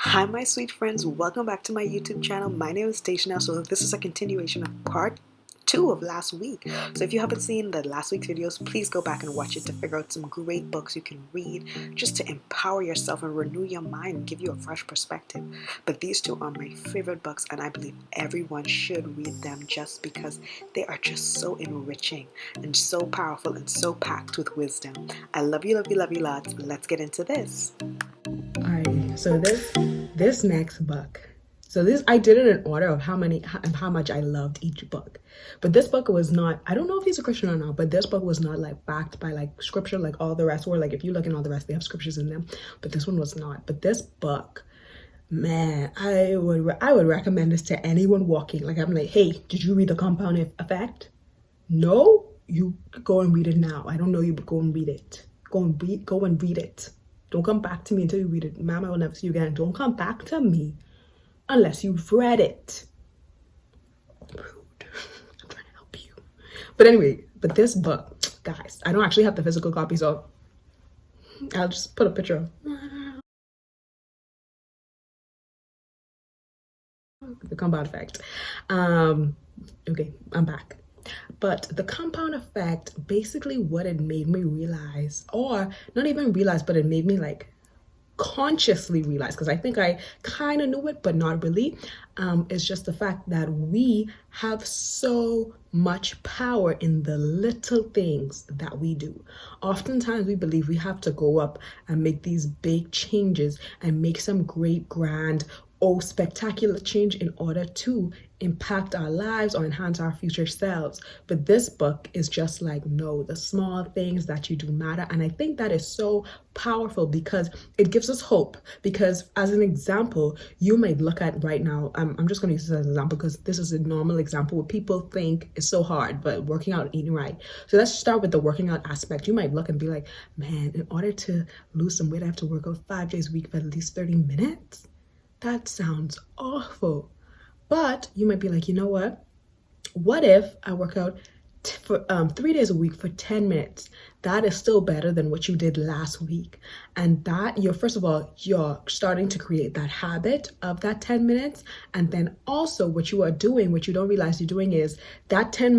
Hi my sweet friends, welcome back to my YouTube channel. My name is Stashna. So this is a continuation of part 2 of last week. So if you haven't seen the last week's videos, please go back and watch it to figure out some great books you can read just to empower yourself and renew your mind and give you a fresh perspective. But these two are my favorite books and I believe everyone should read them just because they are just so enriching and so powerful and so packed with wisdom. I love you, love you, love you lots. Let's get into this. Alrighty, so this next book. So this I did it in order of how much I loved each book. But this book was not, I don't know if he's a Christian or not, but this book was not like backed by like scripture like all the rest were. Like if you look in all the rest, they have scriptures in them. But this one was not. But this book, man, I would recommend this to anyone walking. Like I'm like, hey, did you read The Compound Effect? No? You go and read it now. I don't know you, but go and read it. Go and read it. Don't come back to me until you read it. Ma'am, I will never see you again. Don't come back to me unless you've read it. Rude. I'm trying to help you. But anyway, this book, guys, I don't actually have the physical copy, so I'll just put a picture of The Compound Effect. Okay, I'm back. But The Compound Effect, basically what it made me realize, or not even realize, but it made me like consciously realize, because I think I kind of knew it but not really, is just the fact that we have so much power in the little things that we do. Oftentimes we believe we have to go up and make these big changes and make some great grand spectacular change in order to impact our lives or enhance our future selves. But this book is just like, no, the small things that you do matter. And I think that is so powerful because it gives us hope. Because as an example, you might look at right now, I'm just going to use this as an example because this is a normal example what people think is so hard, but working out, eating right. So let's start with the working out aspect. You might look and be like, man, in order to lose some weight, I have to work out 5 days a week for at least 30 minutes. That sounds awful. But you might be like, you know what? What if I work out for 3 days a week for 10 minutes? That is still better than what you did last week. And that first of all, you're starting to create that habit of that 10 minutes. And then also what you are doing, what you don't realize you're doing is that 10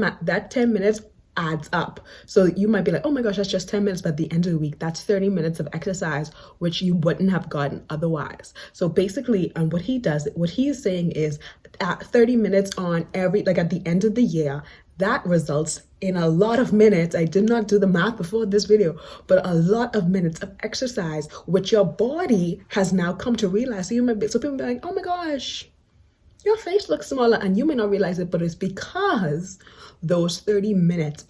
minutes adds up. So you might be like, oh my gosh, that's just 10 minutes, but at the end of the week, that's 30 minutes of exercise, which you wouldn't have gotten otherwise. So basically, and what he is saying is at 30 minutes on every, like at the end of the year, that results in a lot of minutes. I did not do the math before this video, but a lot of minutes of exercise, which your body has now come to realize. So people be like, oh my gosh, your face looks smaller, and you may not realize it, but it's because those 30 minutes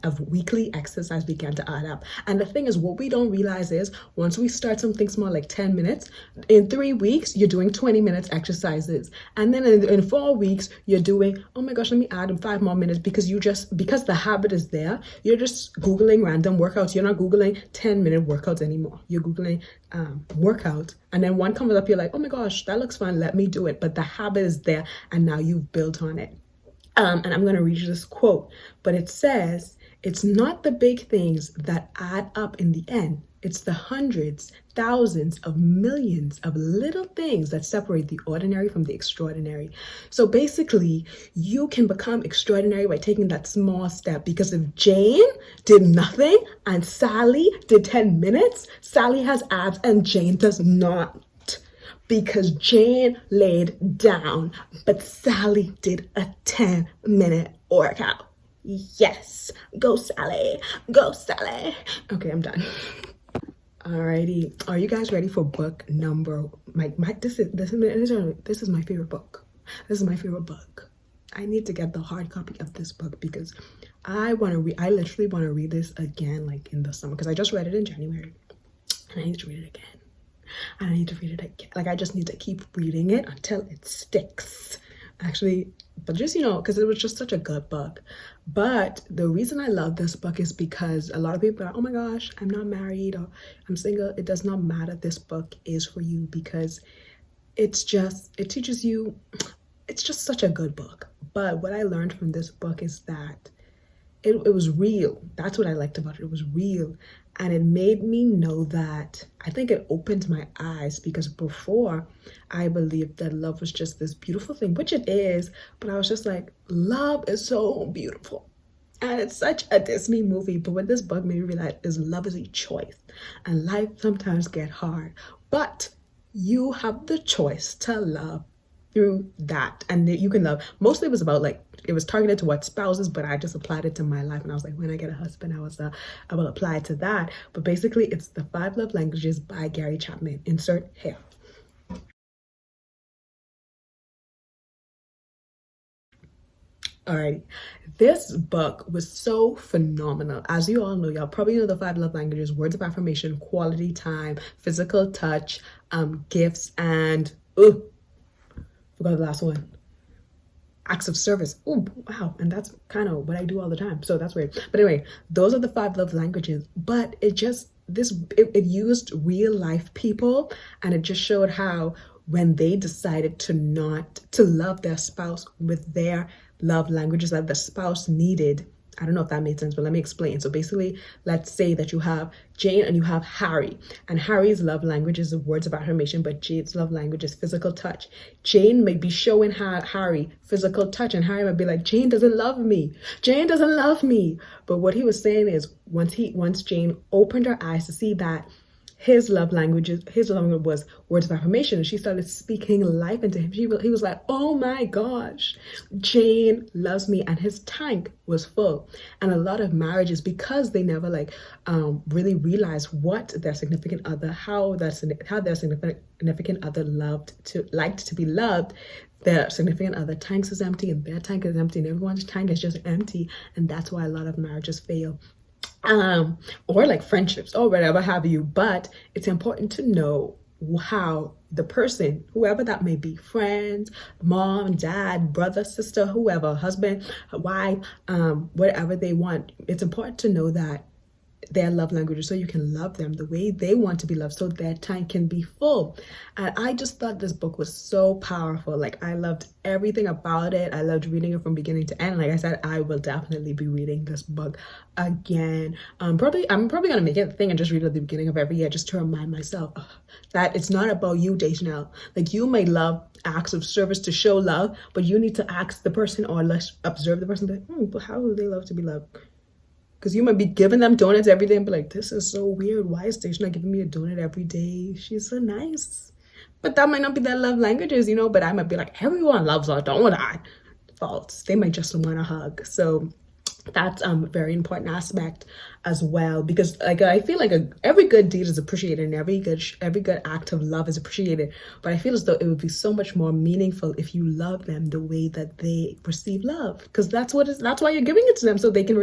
of weekly exercise began to add up. And the thing is, what we don't realize is once we start something small like 10 minutes, in 3 weeks, you're doing 20 minutes exercises. And then in 4 weeks, you're doing, oh my gosh, let me add 5 more minutes because because the habit is there, you're just Googling random workouts. You're not Googling 10-minute workouts anymore. You're Googling workout, and then one comes up, you're like, oh my gosh, that looks fun, let me do it. But the habit is there and now you've built on it. And I'm going to read you this quote, but it says, it's not the big things that add up in the end. It's the hundreds, thousands of millions of little things that separate the ordinary from the extraordinary. So basically, you can become extraordinary by taking that small step, because if Jane did nothing and Sally did 10 minutes, Sally has abs and Jane does not. Because Jane laid down, but Sally did a 10-minute workout. Yes, go Sally, go Sally. Okay, I'm done. Alrighty, are you guys ready for book number? This is my favorite book. This is my favorite book. I need to get the hard copy of this book because I literally want to read this again, like in the summer, because I just read it in January, and I need to read it again. And I need to read it again. Like I just need to keep reading it until it sticks. Actually, but just, because it was just such a good book. But the reason I love this book is because a lot of people are, oh my gosh, I'm not married or I'm single. It does not matter. This book is for you because it teaches you, it's just such a good book. But what I learned from this book is that it was real. That's what I liked about it. It was real. And it made me know that I think it opened my eyes, because before I believed that love was just this beautiful thing, which it is, but I was just like, love is so beautiful. And it's such a Disney movie. But what this book made me realize is love is a choice. And life sometimes get hard. But you have the choice to love through that. And that you can love. Mostly it was about like, it was targeted to what spouses, but I just applied it to my life. And I was like, when I get a husband, I will apply it to that. But basically it's The Five Love Languages by Gary Chapman. Insert here. Alrighty. This book was so phenomenal. As you all know, y'all probably know the five love languages: words of affirmation, quality time, physical touch, gifts, and forgot the last one. Acts of service. Oh, wow. And that's kind of what I do all the time. So that's weird. But anyway, those are the five love languages. But it used real life people, and it just showed how when they decided to love their spouse with their love languages that the spouse needed. I don't know if that made sense, but let me explain. So basically, let's say that you have Jane and you have Harry, and Harry's love language is words of affirmation, but Jane's love language is physical touch. Jane may be showing Harry physical touch, and Harry might be like, Jane doesn't love me. Jane doesn't love me. But what he was saying is, once Jane opened her eyes to see that his love language was words of affirmation, and she started speaking life into him. He was like, oh my gosh, Jane loves me, and his tank was full. And a lot of marriages, because they never really realized what their significant other, how their significant other liked to be loved, their significant other tanks is empty, and their tank is empty, and everyone's tank is just empty. And that's why a lot of marriages fail. Or like friendships or whatever have you. But it's important to know how the person, whoever that may be, friends, mom, dad, brother, sister, whoever, husband, wife, whatever they want, it's important to know that their love languages, so you can love them the way they want to be loved, so their tank can be full. And I just thought this book was so powerful. Like, I loved everything about it. I loved reading it from beginning to end. Like I said, I will definitely be reading this book again. I'm probably gonna make it a thing and just read it at the beginning of every year, just to remind myself that it's not about you, Dejanelle. Like, you may love acts of service to show love, but you need to ask the person, or let's observe the person, like, but how do they love to be loved? Because you might be giving them donuts every day and be like, this is so weird. Why is Station not giving me a donut every day? She's so nice. But that might not be their love languages, but I might be like, everyone loves a donut. False. They might just want a hug. So that's a very important aspect as well, because I feel like every good deed is appreciated, and every good act of love is appreciated. But I feel as though it would be so much more meaningful if you love them the way that they receive love, because that's why you're giving it to them, so they can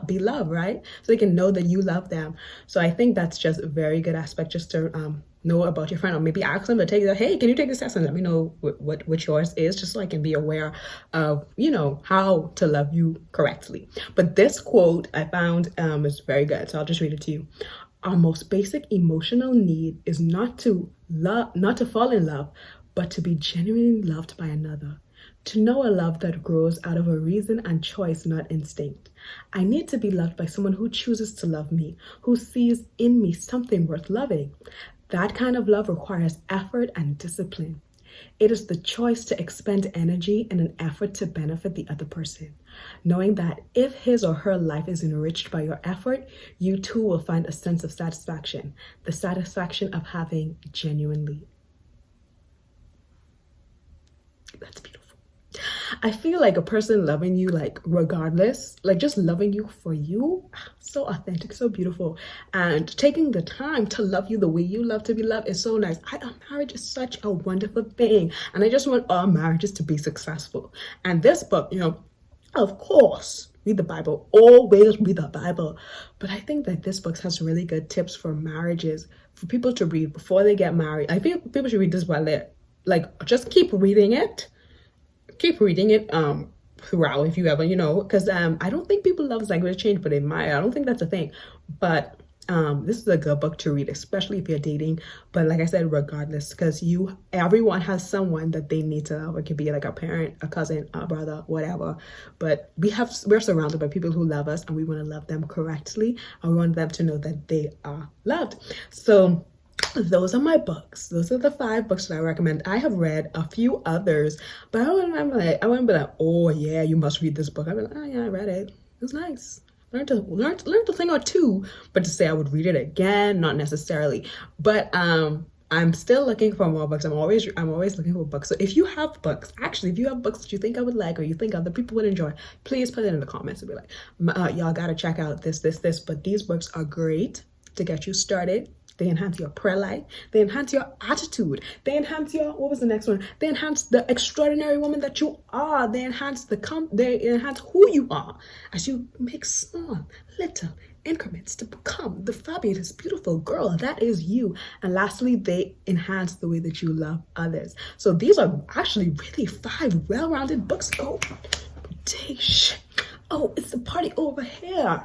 be loved, right? So they can know that you love them. So I think that's just a very good aspect, just to know about your friend, or maybe ask them to take that. Hey, can you take this test and let me know what yours is, just so I can be aware of how to love you correctly. But this quote I found is very good, so I'll just read it to you. Our most basic emotional need is not to fall in love, but to be genuinely loved by another. To know a love that grows out of a reason and choice, not instinct. I need to be loved by someone who chooses to love me, who sees in me something worth loving. That kind of love requires effort and discipline. It is the choice to expend energy in an effort to benefit the other person, knowing that if his or her life is enriched by your effort, you too will find a sense of satisfaction, the satisfaction of having genuinely. That's beautiful. I feel like a person loving you, like, regardless, like, just loving you for you, so authentic, so beautiful. And taking the time to love you the way you love to be loved is so nice. Marriage is such a wonderful thing, and I just want all marriages to be successful. And this book, of course, read the Bible, always read the Bible. But I think that this book has really good tips for marriages, for people to read before they get married. I feel people should read this while they're, just keep reading it. Throughout, if you ever, because I don't think people love language change, but they might. I don't think that's a thing. But This is a good book to read, especially if you're dating. But like I said, regardless, because everyone has someone that they need to love. It could be like a parent, a cousin, a brother, whatever. But we're surrounded by people who love us, and we want to love them correctly, and we want them to know that they are loved. So those are my books. Those are the 5 books that I recommend. I have read a few others, but I wouldn't be like, oh yeah, you must read this book. I'd be like, oh yeah, I read it. It was nice. Learned a thing or two, but to say I would read it again, not necessarily. But I'm still looking for more books. I'm always looking for books. So if you have books, actually, if you have books that you think I would like or you think other people would enjoy, please put it in the comments and be like, y'all gotta check out this. But these books are great to get you started. They enhance your prayer life. They enhance your attitude. They enhance what was the next one? They enhance the extraordinary woman that you are. They enhance who you are as you make small, little increments to become the fabulous, beautiful girl that is you. And lastly, they enhance the way that you love others. So these are actually really 5 well-rounded books. Oh, it's a party over here.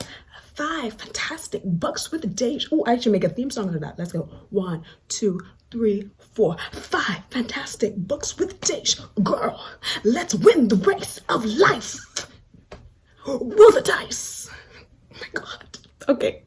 5 fantastic books with the Dage. Oh, I should make a theme song out of that. Let's go. 1, 2, 3, 4, 5 fantastic books with Dage. Girl, let's win the race of life. Roll the dice. Oh my God. Okay.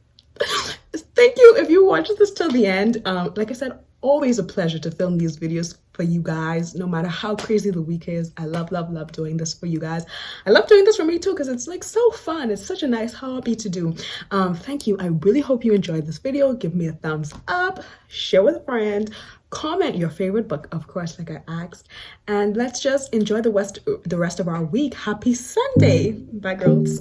Thank you if you watched this till the end. Like I said, always a pleasure to film these videos for you guys, no matter how crazy the week is. I love doing this for you guys. I love doing this for me too, because it's like so fun. It's such a nice hobby to do. Thank you. I really hope you enjoyed this video. Give me a thumbs up, share with a friend, comment your favorite book, of course, like I asked, and let's just enjoy the rest of our week. Happy Sunday. Bye, girls.